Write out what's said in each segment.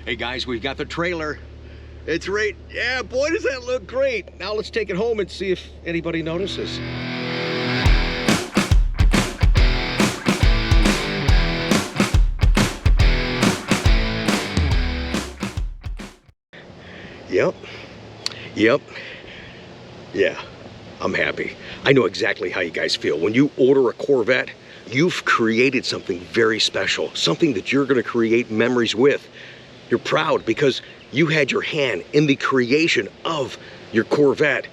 Hey guys, we've got the trailer. It's right, yeah, boy does that look great. Now let's take it home and see if anybody notices. Yep, yeah, I'm happy. I know exactly how you guys feel. When you order a Corvette, you've created something very special, something that you're gonna create memories with. You're proud because you had your hand in the creation of your Corvette.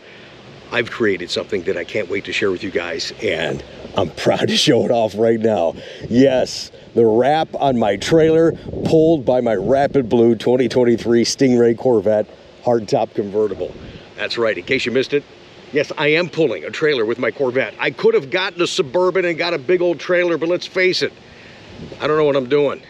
I've created something that I can't wait to share with you guys, and I'm proud to show it off right now. Yes, the wrap on my trailer pulled by my Rapid Blue 2023 Stingray Corvette hardtop convertible. That's right, in case you missed it, yes, I am pulling a trailer with my Corvette. I could have gotten a Suburban and got a big old trailer, but let's face it, I don't know what I'm doing.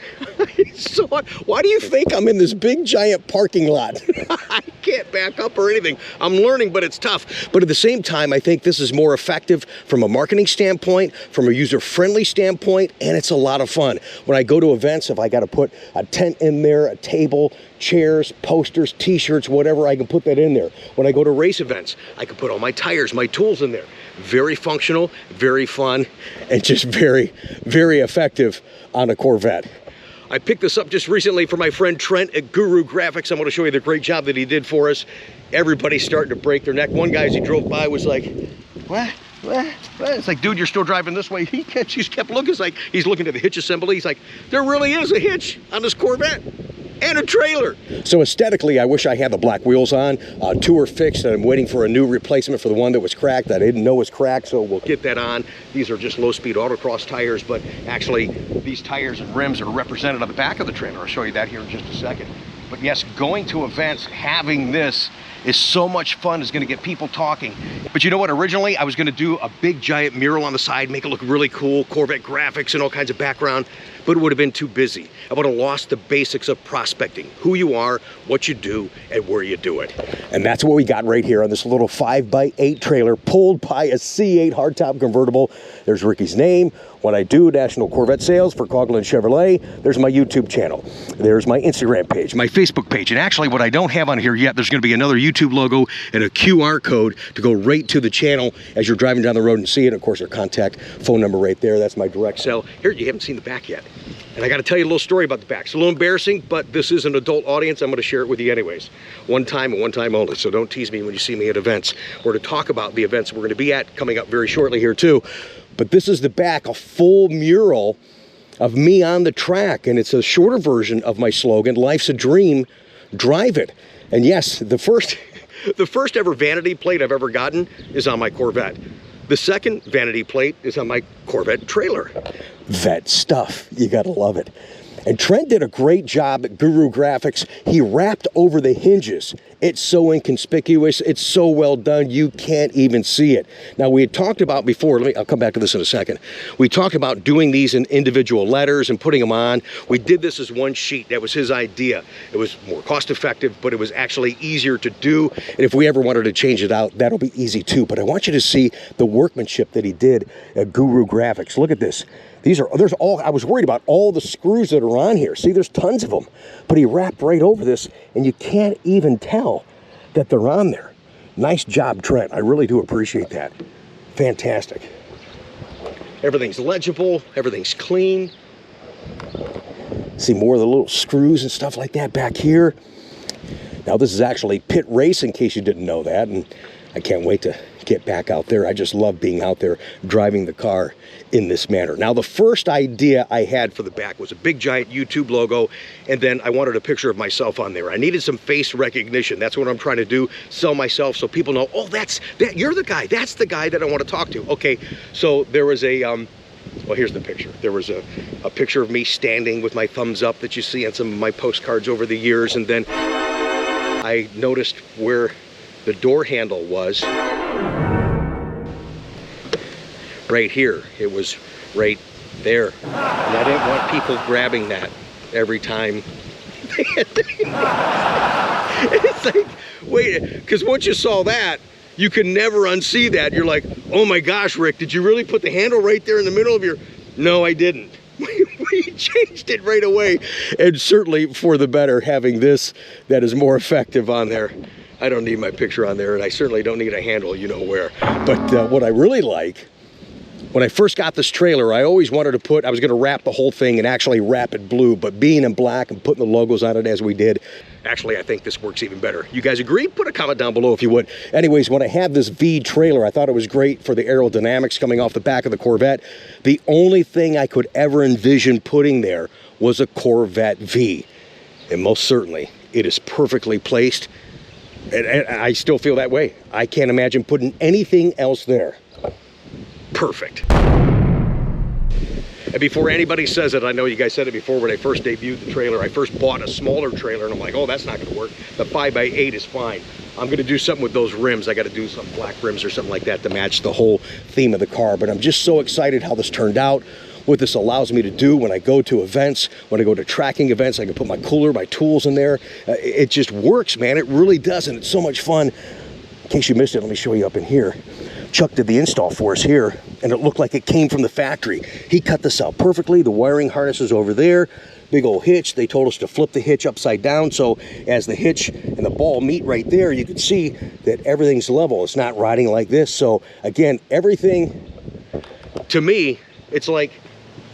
So why do you think I'm in this big giant parking lot? I can't back up or anything. I'm learning, but it's tough. But at the same time, I think this is more effective from a marketing standpoint, from a user-friendly standpoint, and it's a lot of fun. When I go to events, if I got to put a tent in there, a table, chairs, posters, t-shirts, whatever, I can put that in there. When I go to race events, I can put all my tires, my tools in there. Very functional, very fun, and just very, very effective on a Corvette. I picked this up just recently for my friend Trent at Guru Graphics. I'm going to show you the great job that he did for us. Everybody's starting to break their neck. One guy, as he drove by, was like, what? It's like, dude, you're still driving this way. He just kept looking. It's like he's looking at the hitch assembly. He's like, there really is a hitch on this Corvette and a trailer. So aesthetically, I wish I had the black wheels on. Two are fixed, and I'm waiting for a new replacement for the one that was cracked that I didn't know was cracked, so we'll get that on. These are just low-speed autocross tires, but actually, these tires and rims are represented on the back of the trailer. I'll show you that here in just a second. But yes, going to events, having this is so much fun. It's gonna get people talking. But you know what, originally I was gonna do a big giant mural on the side, make it look really cool, Corvette graphics and all kinds of background, but it would have been too busy. I would have lost the basics of prospecting, who you are, what you do, and where you do it. And that's what we got right here on this little 5x8 trailer pulled by a C8 hardtop convertible. There's Ricky's name, what I do, National Corvette Sales for Coughlin Chevrolet. There's my YouTube channel. There's my Instagram page, my Facebook page. And actually what I don't have on here yet, there's gonna be another YouTube logo and a QR code to go right to the channel as you're driving down the road and see it. Of course, our contact phone number right there. That's my direct cell. Here, you haven't seen the back yet. And I gotta tell you a little story about the back. It's a little embarrassing, but this is an adult audience. I'm gonna share it with you anyways. One time and one time only, so don't tease me when you see me at events or to talk about the events we're gonna be at coming up very shortly here too. But this is the back, a full mural of me on the track, and it's a shorter version of my slogan, life's a dream, drive it. And yes, the first ever vanity plate I've ever gotten is on my Corvette. The second vanity plate is on my Corvette trailer. Vet stuff, you gotta love it. And Trent did a great job at Guru Graphics. He wrapped over the hinges. It's so inconspicuous, it's so well done, you can't even see it. Now, we had talked about before, I'll come back to this in a second. We talked about doing these in individual letters and putting them on. We did this as one sheet, that was his idea. It was more cost effective, but it was actually easier to do. And if we ever wanted to change it out, that'll be easy too. But I want you to see the workmanship that he did at Guru Graphics. Look at this. I was worried about all the screws that are on here. See, there's tons of them. But he wrapped right over this, and you can't even tell that they're on there. Nice job, Trent. I really do appreciate that. Fantastic. Everything's legible. Everything's clean. See more of the little screws and stuff like that back here. Now, this is actually pit race, in case you didn't know that, and I can't wait to get back out there. I just love being out there driving the car in this manner. Now, the first idea I had for the back was a big giant YouTube logo, and then I wanted a picture of myself on there. I needed some face recognition. That's what I'm trying to do, sell myself so people know, oh, you're the guy. That's the guy that I want to talk to. Okay, so there was a, well, here's the picture. There was a picture of me standing with my thumbs up that you see on some of my postcards over the years, and then I noticed where the door handle was. Right here, it was right there. And I didn't want people grabbing that every time. It's like, wait, because once you saw that, you can never unsee that. You're like, oh my gosh, Rick, did you really put the handle right there in the middle of your... No, I didn't. We changed it right away. And certainly for the better, having this that is more effective on there. I don't need my picture on there, and I certainly don't need a handle, you know where. But what I really like, when I first got this trailer, I always wanted to put, I was going to wrap the whole thing and actually wrap it blue, but being in black and putting the logos on it as we did, actually I think this works even better. You guys agree? Put a comment down below if you would. Anyways, when I had this V trailer, I thought it was great for the aerodynamics coming off the back of the Corvette. The only thing I could ever envision putting there was a Corvette V. And most certainly, it is perfectly placed. And I still feel that way. I can't imagine putting anything else there. Perfect. And before anybody says it, I know you guys said it before when I first debuted the trailer, I first bought a smaller trailer and I'm like, oh, that's not gonna work. The 5x8 is fine. I'm gonna do something with those rims. I gotta do some black rims or something like that to match the whole theme of the car. But I'm just so excited how this turned out. What this allows me to do when I go to events, when I go to tracking events, I can put my cooler, my tools in there. It just works, man. It really does, and it's so much fun. In case you missed it, let me show you up in here. Chuck did the install for us here, and it looked like it came from the factory. He cut this out perfectly. The wiring harness is over there. Big old hitch. They told us to flip the hitch upside down, so as the hitch and the ball meet right there, you can see that everything's level. It's not riding like this. So again, everything, to me, it's like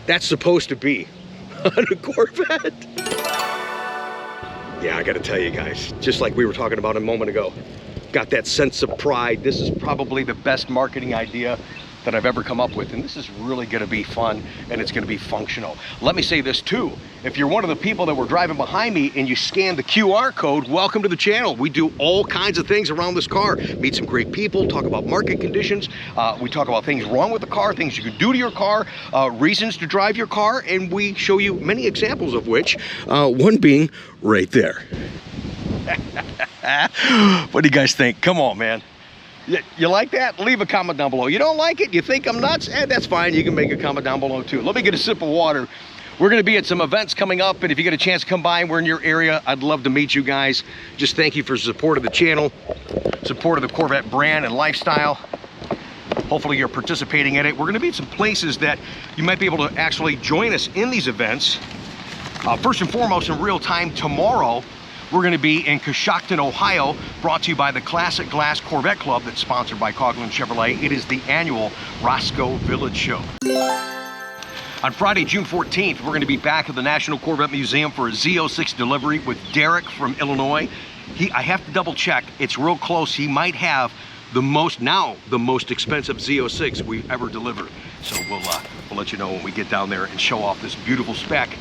that's supposed to be on a Corvette. Yeah, I gotta tell you guys, just like we were talking about a moment ago, got that sense of pride. This is probably the best marketing idea that I've ever come up with, and this is really gonna be fun, and it's gonna be functional. Let me say this too, if you're one of the people that were driving behind me and you scan the QR code, welcome to the channel. We do all kinds of things around this car, meet some great people, talk about market conditions, we talk about things wrong with the car, things you can do to your car, reasons to drive your car, and we show you many examples of which, one being right there. What do you guys think? Come on, man. You like that? Leave a comment down below. You don't like it? You think I'm nuts? That's fine. You can make a comment down below too. Let me get a sip of water. We're going to be at some events coming up, and if you get a chance to come by and we're in your area, I'd love to meet you guys. Just thank you for support of the channel, support of the Corvette brand and lifestyle. Hopefully you're participating in it. We're going to be at some places that you might be able to actually join us in these events. First and foremost, in real time tomorrow, we're going to be in Coshocton, Ohio, brought to you by the Classic Glass Corvette Club that's sponsored by Coughlin Chevrolet. It is the annual Roscoe Village Show. On Friday, June 14th, we're going to be back at the National Corvette Museum for a Z06 delivery with Derek from Illinois. I have to double check. It's real close. He might have the most expensive Z06 we've ever delivered. So we'll let you know when we get down there and show off this beautiful spec.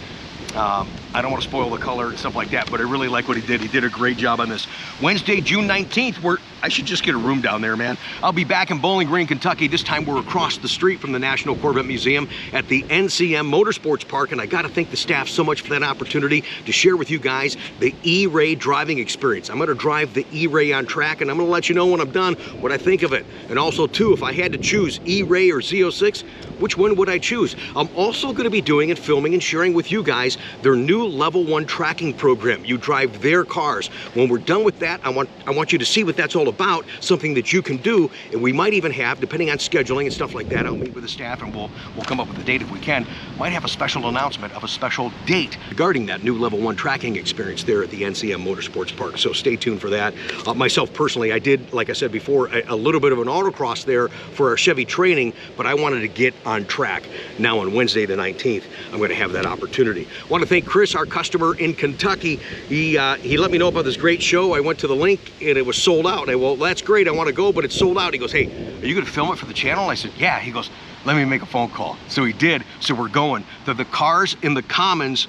I don't want to spoil the color and stuff like that, but I really like what he did. He did a great job on this. Wednesday, June 19th, I should just get a room down there, man. I'll be back in Bowling Green, Kentucky. This time we're across the street from the National Corvette Museum at the NCM Motorsports Park, and I got to thank the staff so much for that opportunity to share with you guys the E-Ray driving experience. I'm going to drive the E-Ray on track, and I'm going to let you know when I'm done what I think of it. And also, too, if I had to choose E-Ray or Z06, which one would I choose? I'm also going to be doing and filming and sharing with you guys their new Level 1 tracking program. You drive their cars. When we're done with that, I want you to see what that's all about, something that you can do, and we might even have, depending on scheduling and stuff like that, I'll meet with the staff and we'll come up with a date if we can, might have a special announcement of a special date regarding that new Level 1 tracking experience there at the NCM Motorsports Park. So stay tuned for that. Myself personally, I did, like I said before, a little bit of an autocross there for our Chevy training, but I wanted to get on track. Now on Wednesday the 19th, I'm going to have that opportunity. I want to thank Chris, our customer in Kentucky. He let me know about this great show. I went to the link and it was sold out. And well, that's great. I want to go, but it's sold out. He goes, hey, are you going to film it for the channel? I said, yeah. He goes, let me make a phone call. So he did. So we're going. The Cars in the Commons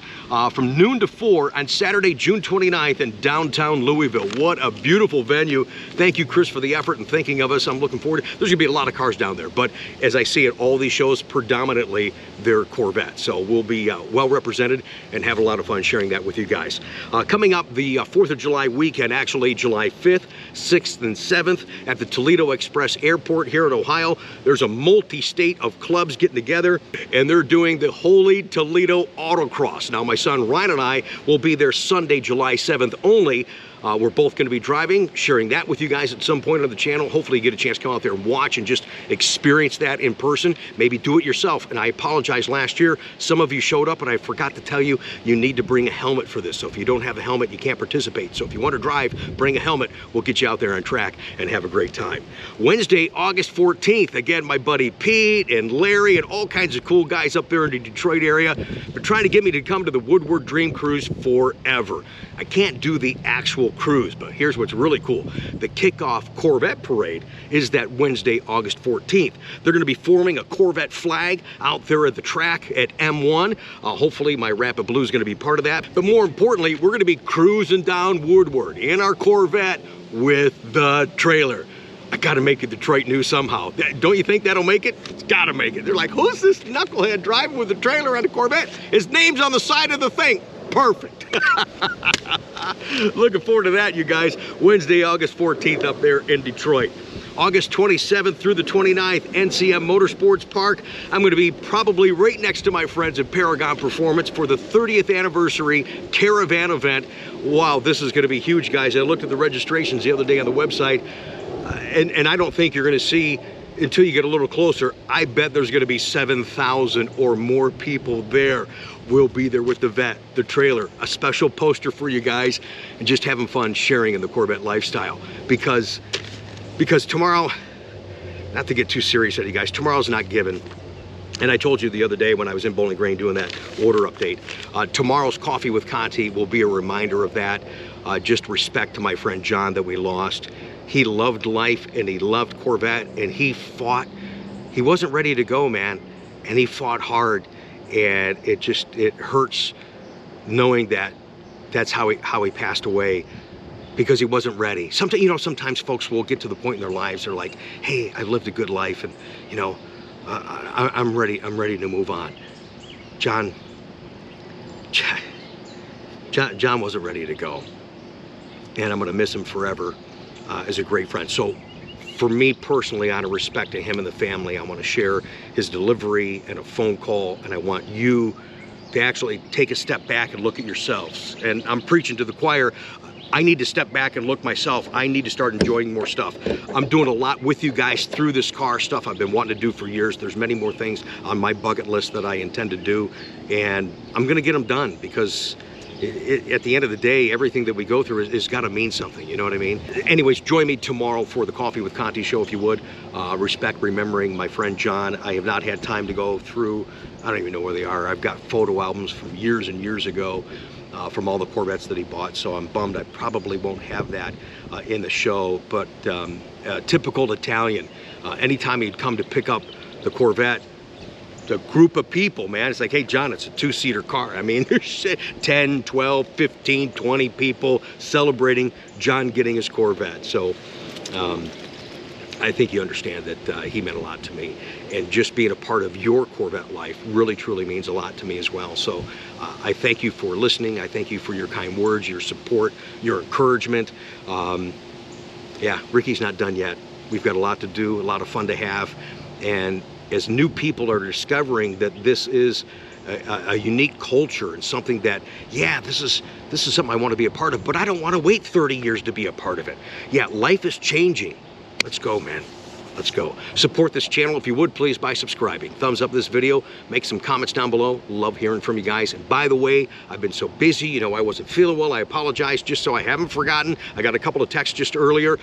from noon to 4 on Saturday, June 29th in downtown Louisville. What a beautiful venue. Thank you, Chris, for the effort and thinking of us. I'm looking forward. There's going to be a lot of cars down there, but as I see it, all these shows, predominantly they're Corvette. So we'll be well represented and have a lot of fun sharing that with you guys. Coming up the 4th of July weekend, actually July 5th, 6th, and 7th at the Toledo Express Airport here in Ohio. There's a multi-state of clubs getting together, and they're doing the Holy Toledo Autocross. Now, my son Ryan and I will be there Sunday, July 7th only. We're both going to be driving, sharing that with you guys at some point on the channel. Hopefully you get a chance to come out there and watch and just experience that in person. Maybe do it yourself. And I apologize, last year, some of you showed up and I forgot to tell you, you need to bring a helmet for this. So if you don't have a helmet, you can't participate. So if you want to drive, bring a helmet. We'll get you out there on track and have a great time. Wednesday, August 14th, again, my buddy Pete and Larry and all kinds of cool guys up there in the Detroit area been trying to get me to come to the Woodward Dream Cruise forever. I can't do the actual cruise, but here's what's really cool. The kickoff Corvette parade is that Wednesday, August 14th. They're going to be forming a Corvette flag out there at the track at M1. Hopefully my Rapid Blue is going to be part of that. But more importantly, we're going to be cruising down Woodward in our Corvette with the trailer. I gotta make it Detroit news somehow. Don't you think that'll make it? It's gotta make it. They're like, who's this knucklehead driving with a trailer on a Corvette? His name's on the side of the thing. Perfect. Looking forward to that, you guys. Wednesday, August 14th up there in Detroit. August 27th through the 29th, NCM Motorsports Park. I'm going to be probably right next to my friends at Paragon Performance for the 30th anniversary caravan event. Wow, this is going to be huge, guys. I looked at the registrations the other day on the website, and I don't think you're going to see, until you get a little closer, I bet there's going to be 7,000 or more people there. We'll be there with the vet, the trailer, a special poster for you guys, and just having fun sharing in the Corvette lifestyle. Because tomorrow, not to get too serious at you guys, tomorrow's not given. And I told you the other day when I was in Bowling Green doing that order update, tomorrow's Coffee with Conti will be a reminder of that. Just respect to my friend John that we lost. He loved life and he loved Corvette, and he fought. He wasn't ready to go, man, and he fought hard. And it hurts knowing that that's how he passed away, because he wasn't ready. Sometimes, you know, sometimes folks will get to the point in their lives, they're like, hey, I lived a good life, and you know, I'm ready to move on. John wasn't ready to go, and I'm gonna miss him forever as a great friend. So for me personally, out of respect to him and the family, I want to share his delivery and a phone call, and I want you to actually take a step back and look at yourselves. And I'm preaching to the choir. I need to step back and look myself. I need to start enjoying more stuff. I'm doing a lot with you guys through this car stuff I've been wanting to do for years. There's many more things on my bucket list that I intend to do, and I'm going to get them done, because at the end of the day, everything that we go through has got to mean something, you know what I mean? Anyways, join me tomorrow for the Coffee with Conti show, if you would. Respect remembering my friend John. I have not had time to go through, I don't even know where they are. I've got photo albums from years and years ago from all the Corvettes that he bought, so I'm bummed I probably won't have that in the show. But typical Italian, anytime he'd come to pick up the Corvette, the group of people, man, it's like, hey, John, it's a two-seater car. I mean, there's 10, 12, 15, 20 people celebrating John getting his Corvette. So I think you understand that he meant a lot to me. And just being a part of your Corvette life really, truly means a lot to me as well. So I thank you for listening. I thank you for your kind words, your support, your encouragement. Yeah, Ricky's not done yet. We've got a lot to do, a lot of fun to have. And as new people are discovering that this is a unique culture and something that, yeah, this is something I want to be a part of, but I don't want to wait 30 years to be a part of it. Yeah, life is changing. Let's go, man. Let's go. Support this channel, if you would, please, by subscribing. Thumbs up this video. Make some comments down below. Love hearing from you guys. And by the way, I've been so busy. You know, I wasn't feeling well. I apologize, just so I haven't forgotten. I got a couple of texts just earlier.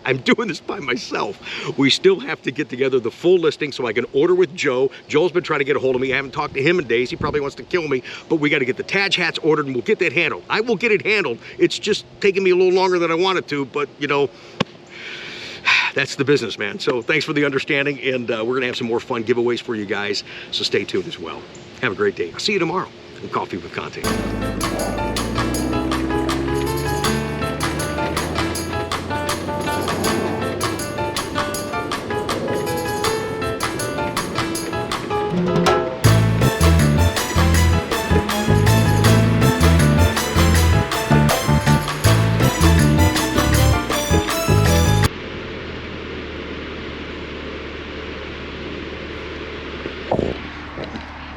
I'm doing this by myself. We still have to get together the full listing so I can order with Joe. Joe's been trying to get a hold of me. I haven't talked to him in days. He probably wants to kill me, but we got to get the TADGE hats ordered, and we'll get that handled. I will get it handled. It's just taking me a little longer than I wanted to, but you know, that's the business, man. So thanks for the understanding, and we're gonna have some more fun giveaways for you guys, so stay tuned as well. Have a great day. I'll see you tomorrow on Coffee with Conti.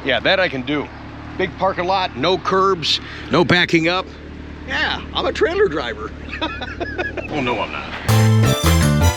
Yeah, that I can do. Big parking lot, no curbs, no backing up. Yeah, I'm a trailer driver. Oh, no, I'm not.